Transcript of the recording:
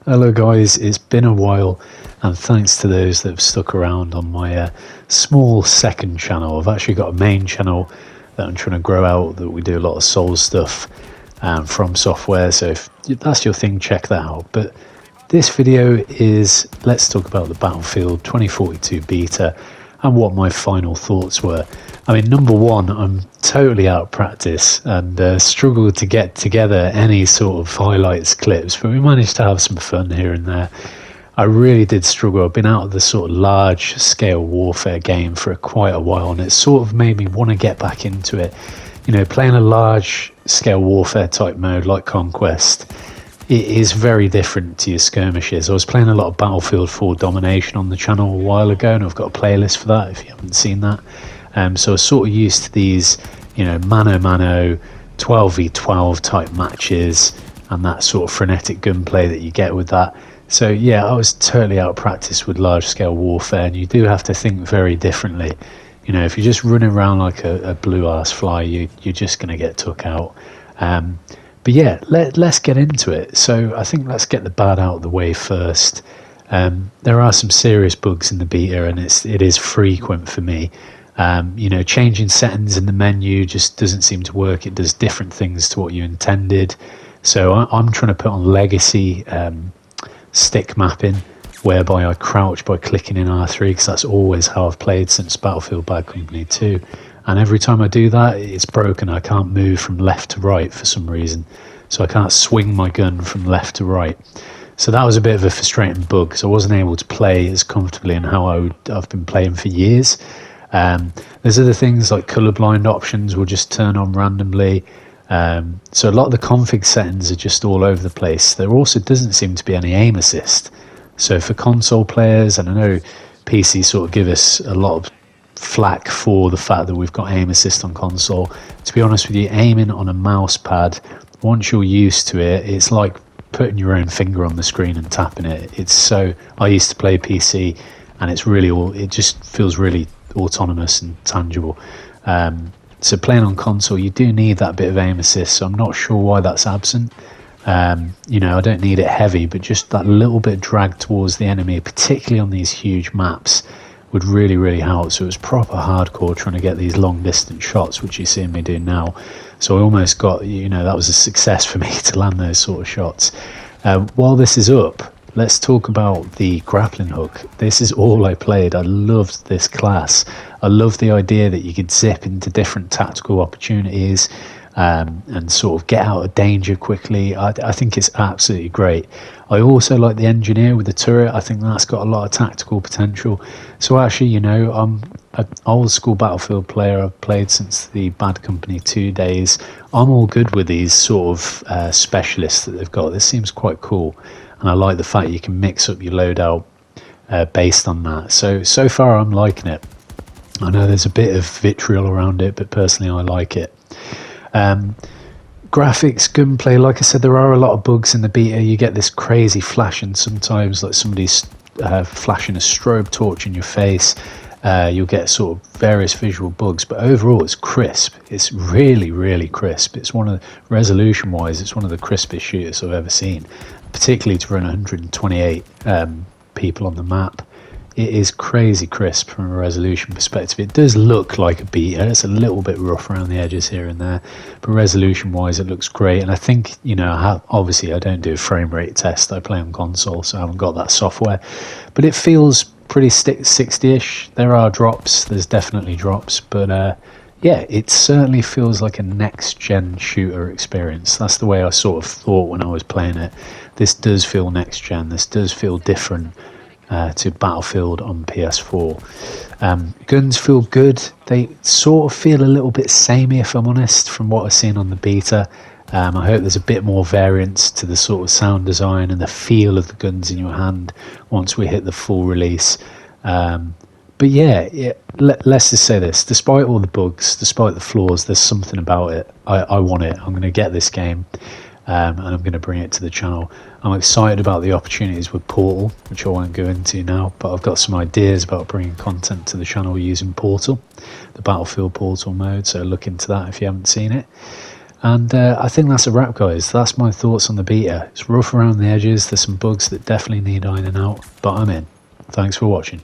Hello guys, it's been a while, and thanks to those that have stuck around on my small second channel. I've actually got a main channel that I'm trying to grow out, that we do a lot of Souls stuff from software, so if that's your thing, check that out. But this video is, let's talk about the Battlefield 2042 Beta and what my final thoughts were. I mean, number one, I'm totally out of practice and struggled to get together any sort of highlights clips, but we managed to have some fun here and there. I really did struggle. I've been out of the sort of large scale warfare game for quite a while, and it sort of made me want to get back into it. You know, playing a large scale warfare type mode like Conquest, it is very different to your skirmishes. I was playing a lot of Battlefield 4 Domination on the channel a while ago, and I've got a playlist for that if you haven't seen that. So I was sort of used to these, you know, mano-mano, 12v12 type matches and that sort of frenetic gunplay that you get with that. So yeah, I was totally out of practice with large-scale warfare, and you do have to think very differently. You know, if you're just running around like a blue-ass fly, you're just going to get took out. But yeah, let's get into it. So I think let's get the bad out of the way first. There are some serious bugs in the beta, and it is frequent for me. You know, changing settings in the menu just doesn't seem to work. It does different things to what you intended. So I'm trying to put on legacy stick mapping, whereby I crouch by clicking in R3, because that's always how I've played since Battlefield Bad Company 2. And every time I do that, it's broken. I can't move from left to right for some reason. So I can't swing my gun from left to right. So that was a bit of a frustrating bug, because I wasn't able to play as comfortably in how I've been playing for years. There's other things like colorblind options will just turn on randomly. So a lot of the config settings are just all over the place. There also doesn't seem to be any aim assist. So for console players, and I know PC sort of give us a lot of flack for the fact that we've got aim assist on console. To be honest with you, aiming on a mouse pad, once you're used to it, it's like putting your own finger on the screen and tapping it. It's so, I used to play PC, and it just feels really autonomous and tangible. So playing on console, you do need that bit of aim assist, so I'm not sure why that's absent. You know, I don't need it heavy, but just that little bit of drag towards the enemy, particularly on these huge maps, would really help. So it was proper hardcore trying to get these long distance shots, which you're seeing me do now. So I almost got, you know, that was a success for me to land those sort of shots. While this is up, let's talk about the grappling hook. This is all I played. I loved this class. I love the idea that you could zip into different tactical opportunities and sort of get out of danger quickly. I think it's absolutely great. I also like the engineer with the turret. I think that's got a lot of tactical potential. So actually, you know, I'm an old school Battlefield player. I've played since the Bad Company 2 days. I'm all good with these sort of specialists that they've got. This seems quite cool. And I like the fact you can mix up your loadout based on that. So far I'm liking it. I know there's a bit of vitriol around it, but personally I like it. Graphics, gunplay, like I said, there are a lot of bugs in the beta. You get this crazy flashing sometimes, like somebody's flashing a strobe torch in your face. You'll get sort of various visual bugs, but overall it's crisp. It's really crisp. It's one of the, resolution wise, it's one of the crispest shooters I've ever seen, particularly to run 128 people on the map. It is crazy crisp from a resolution perspective. It does look like a beta. It's a little bit rough around the edges here and there, but resolution wise it looks great. And I think, you know, obviously I don't do a frame rate test. I play on console, so I haven't got that software, but it feels pretty 60ish. There are drops, there's definitely drops, but yeah, it certainly feels like a next gen shooter experience. That's the way I sort of thought when I was playing it. This does feel next gen. This does feel different to Battlefield on PS4. Guns feel good. They sort of feel a little bit samey, if I'm honest, from what I've seen on the beta. I hope there's a bit more variance to the sort of sound design and the feel of the guns in your hand once we hit the full release. But yeah, let's just say this. Despite all the bugs, despite the flaws, there's something about it. I want it. I'm going to get this game. And I'm going to bring it to the channel. I'm excited about the opportunities with Portal, which I won't go into now, but I've got some ideas about bringing content to the channel using Portal, the Battlefield Portal mode, so look into that if you haven't seen it. And I think that's a wrap, guys. That's my thoughts on the beta. It's rough around the edges, there's some bugs that definitely need ironing out, but I'm in. Thanks for watching.